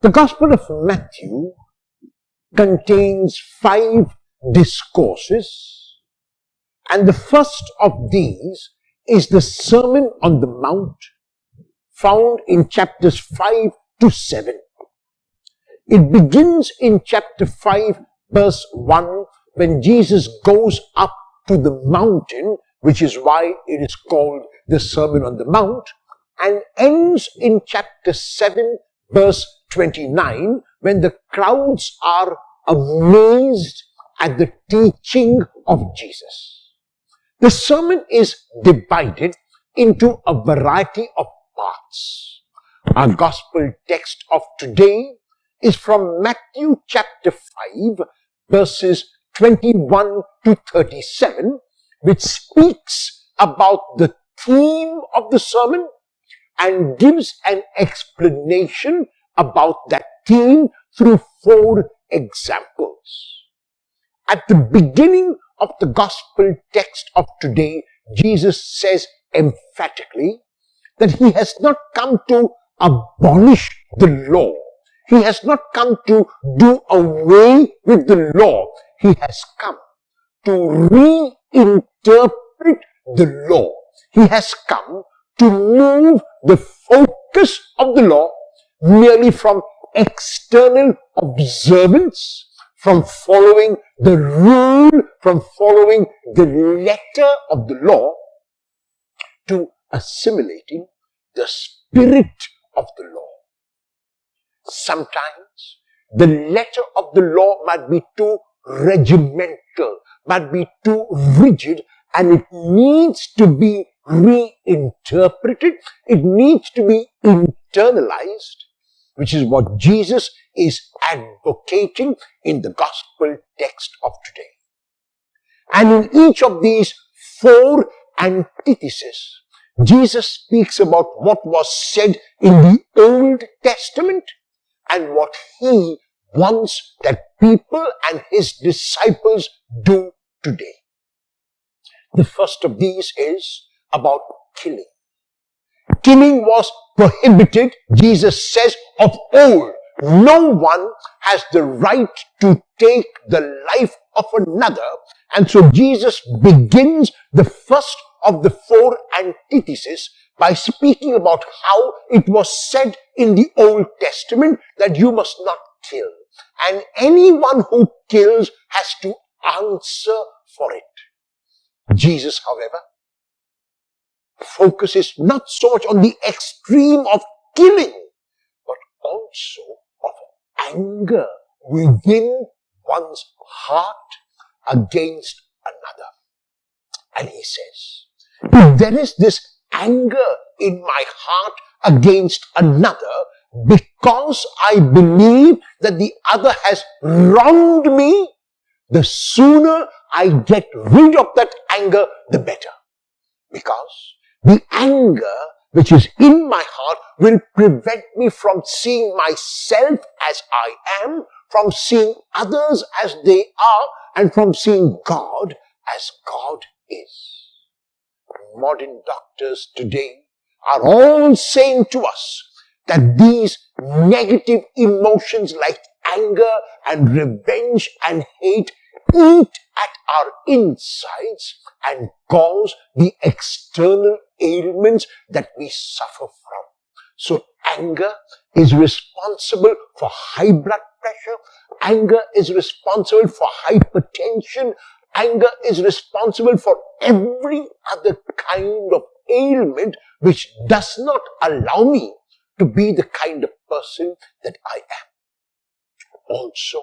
The Gospel of Matthew contains 5 discourses, and the first of these is the Sermon on the Mount, found in chapters 5 to 7. It begins in chapter 5, verse 1, when Jesus goes up to the mountain, which is why it is called the Sermon on the Mount, and ends in chapter 7, verse 29, when the crowds are amazed at the teaching of Jesus. The sermon is divided into a variety of parts. Our gospel text of today is from Matthew chapter 5, verses 21 to 37, which speaks about the theme of the sermon and gives an explanation about that theme through 4 examples. At the beginning of the gospel text of today, Jesus says emphatically that he has not come to abolish the law. He has not come to do away with the law. He has come to reinterpret the law. He has come to move the focus of the law merely from external observance, from following the rule, from following the letter of the law, to assimilating the spirit of the law. Sometimes the letter of the law might be too regimental, might be too rigid, and it needs to be reinterpreted. It needs to be internalized, which is what Jesus is advocating in the gospel text of today. And in each of these 4 antitheses, Jesus speaks about what was said in the Old Testament and what he wants that people and his disciples do today. The first of these is about killing. Killing was prohibited, Jesus says, of old. No one has the right to take the life of another. And so Jesus begins the first of the 4 antitheses by speaking about how it was said in the Old Testament that you must not kill. And anyone who kills has to answer for it. Jesus, however, focuses not so much on the extreme of killing, but also of anger within one's heart against another. And he says, if there is this anger in my heart against another because I believe that the other has wronged me, the sooner I get rid of that anger, the better. Because the anger which is in my heart will prevent me from seeing myself as I am, from seeing others as they are, and from seeing God as God is. Modern doctors today are all saying to us that these negative emotions like anger and revenge and hate eat at our insides and cause the external ailments that we suffer from. So anger is responsible for high blood pressure. Anger is responsible for hypertension. Anger is responsible for every other kind of ailment which does not allow me to be the kind of person that I am. Also,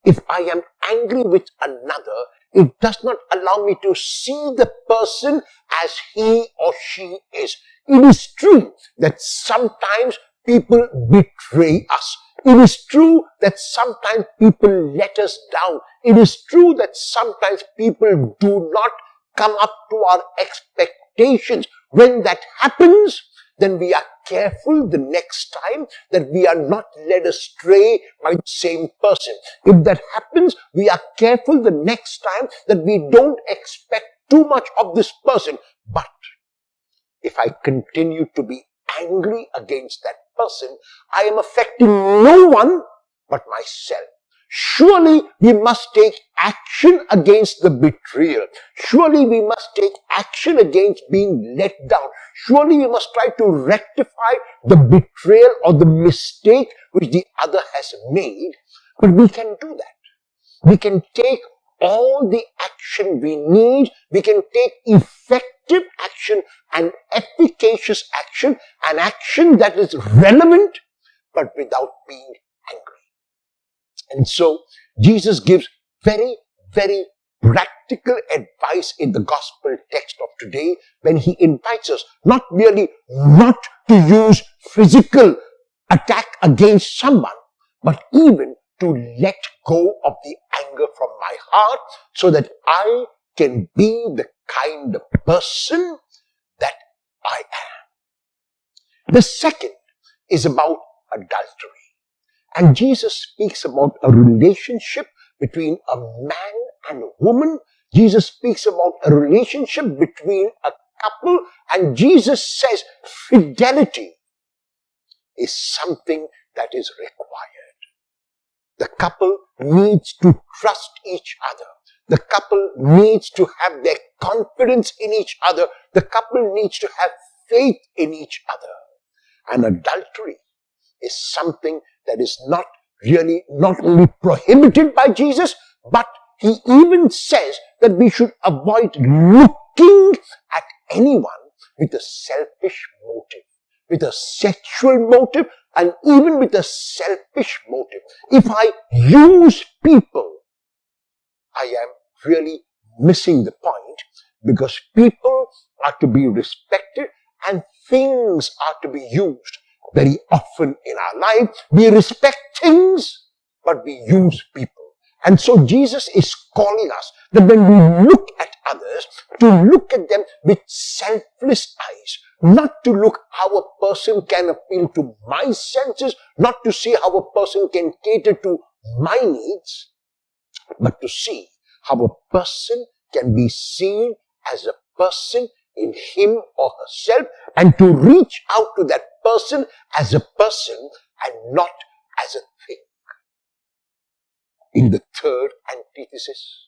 if I am angry with another, it does not allow me to see the person as he or she is. It is true that sometimes people betray us. It is true that sometimes people let us down. It is true that sometimes people do not come up to our expectations. When that happens, then we are careful the next time that we are not led astray by the same person. If that happens, we are careful the next time that we don't expect too much of this person. But if I continue to be angry against that person, I am affecting no one but myself. Surely we must take action against the betrayal. Surely we must take action against being let down. Surely we must try to rectify the betrayal or the mistake which the other has made. But we can do that. We can take all the action we need. We can take effective action and efficacious action, an action that is relevant but without being angry. And so Jesus gives very, very practical advice in the gospel text of today when he invites us not merely not to use physical attack against someone, but even to let go of the anger from my heart so that I can be the kind of person that I am. The second is about adultery. And Jesus speaks about a relationship between a man and a woman. Jesus speaks about a relationship between a couple. And Jesus says fidelity is something that is required. The couple needs to trust each other. The couple needs to have their confidence in each other. The couple needs to have faith in each other. And adultery is something that is not only prohibited by Jesus, but he even says that we should avoid looking at anyone with a selfish motive, with a sexual motive, and even with a selfish motive. If I use people, I am really missing the point, because people are to be respected and things are to be used. Very often in our life, we respect things, but we use people. And so Jesus is calling us that when we look at others, to look at them with selfless eyes, not to look how a person can appeal to my senses, not to see how a person can cater to my needs, but to see how a person can be seen as a person in him or herself, and to reach out to that person as a person and not as a thing. In the third antithesis,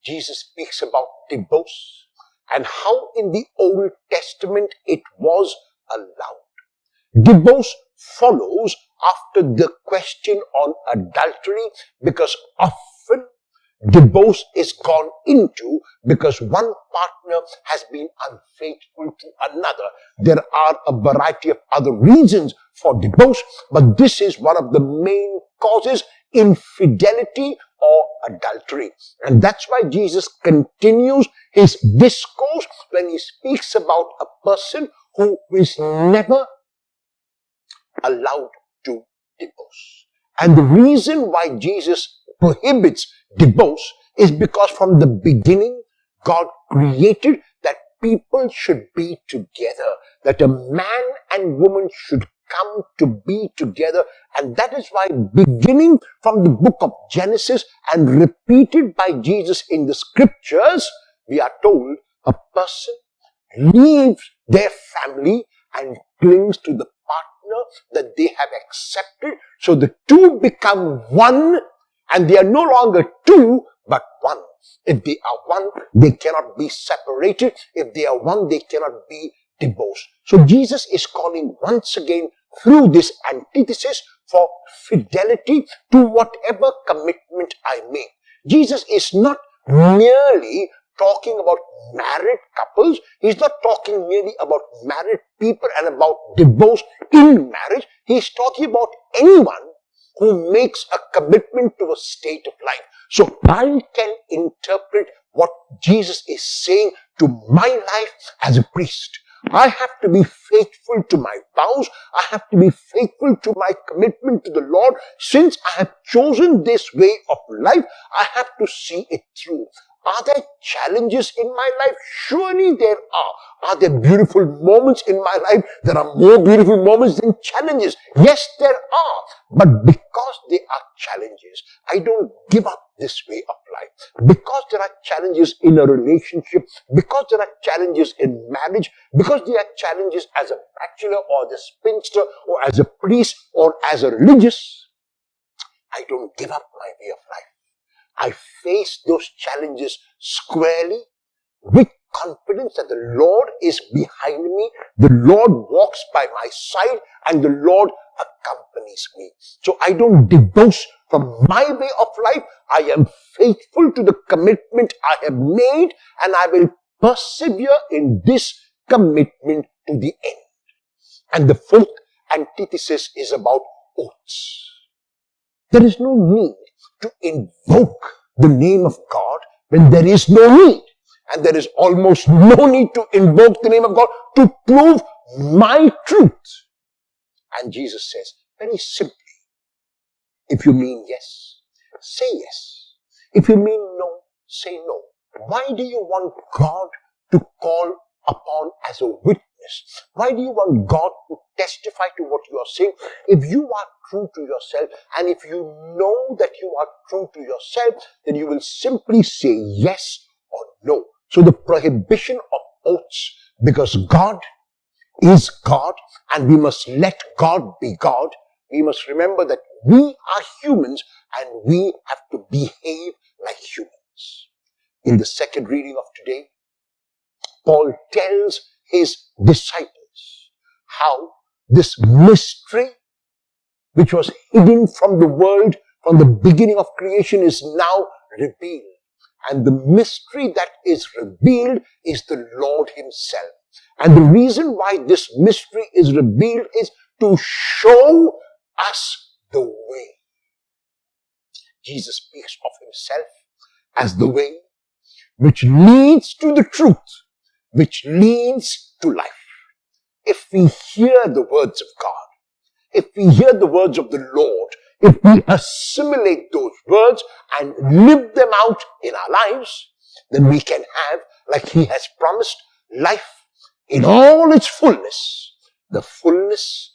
Jesus speaks about divorce and how in the Old Testament it was allowed. Divorce follows after the question on adultery, because often divorce is gone into because one partner has been unfaithful to another. There are a variety of other reasons for divorce, but this is one of the main causes: infidelity or adultery. And that's why Jesus continues his discourse when he speaks about a person who is never allowed to divorce. And the reason why Jesus prohibits divorce is because from the beginning, God created that people should be together, that a man and woman should come to be together. And that is why, beginning from the book of Genesis and repeated by Jesus in the scriptures, we are told a person leaves their family and clings to the partner that they have accepted. So the two become one, and they are no longer two, but one. If they are one, they cannot be separated. If they are one, they cannot be divorced. So Jesus is calling once again through this antithesis for fidelity to whatever commitment I make. Jesus is not merely talking about married couples. He's not talking merely about married people and about divorce in marriage. He's talking about anyone who makes a commitment to a state of life. So I can interpret what Jesus is saying to my life as a priest. I have to be faithful to my vows. I have to be faithful to my commitment to the Lord. Since I have chosen this way of life, I have to see it through. Are there challenges in my life? Surely there are. Are there beautiful moments in my life? There are more beautiful moments than challenges. Yes, there are. But because there are challenges, I don't give up this way of life, because there are challenges in a relationship, because there are challenges in marriage, because there are challenges as a bachelor or as a spinster or as a priest or as a religious, I don't give up my way of life. I face those challenges squarely with confidence that the Lord is behind me, the Lord walks by my side, and the Lord accompanies me. So I don't divorce from my way of life. I am faithful to the commitment I have made, and I will persevere in this commitment to the end. And the fourth antithesis is about oaths. There is no need to invoke the name of God when there is no need. And there is almost no need to invoke the name of God to prove my truth. And Jesus says, very simply, if you mean yes, say yes. If you mean no, say no. Why do you want God to call upon as a witness? Why do you want God to testify to what you are saying? If you are true to yourself, and if you know that you are true to yourself, then you will simply say yes or no. So the prohibition of oaths, because God is God and we must let God be God, we must remember that we are humans and we have to behave like humans. In the second reading of today, Paul tells his disciples how this mystery, which was hidden from the world from the beginning of creation, is now revealed. And the mystery that is revealed is the Lord himself. And the reason why this mystery is revealed is to show us the way. Jesus speaks of himself as the way which leads to the truth, which leads to life. If we hear the words of God, if we hear the words of the Lord, if we assimilate those words and live them out in our lives, then we can have, like he has promised, life in all its fullness, the fullness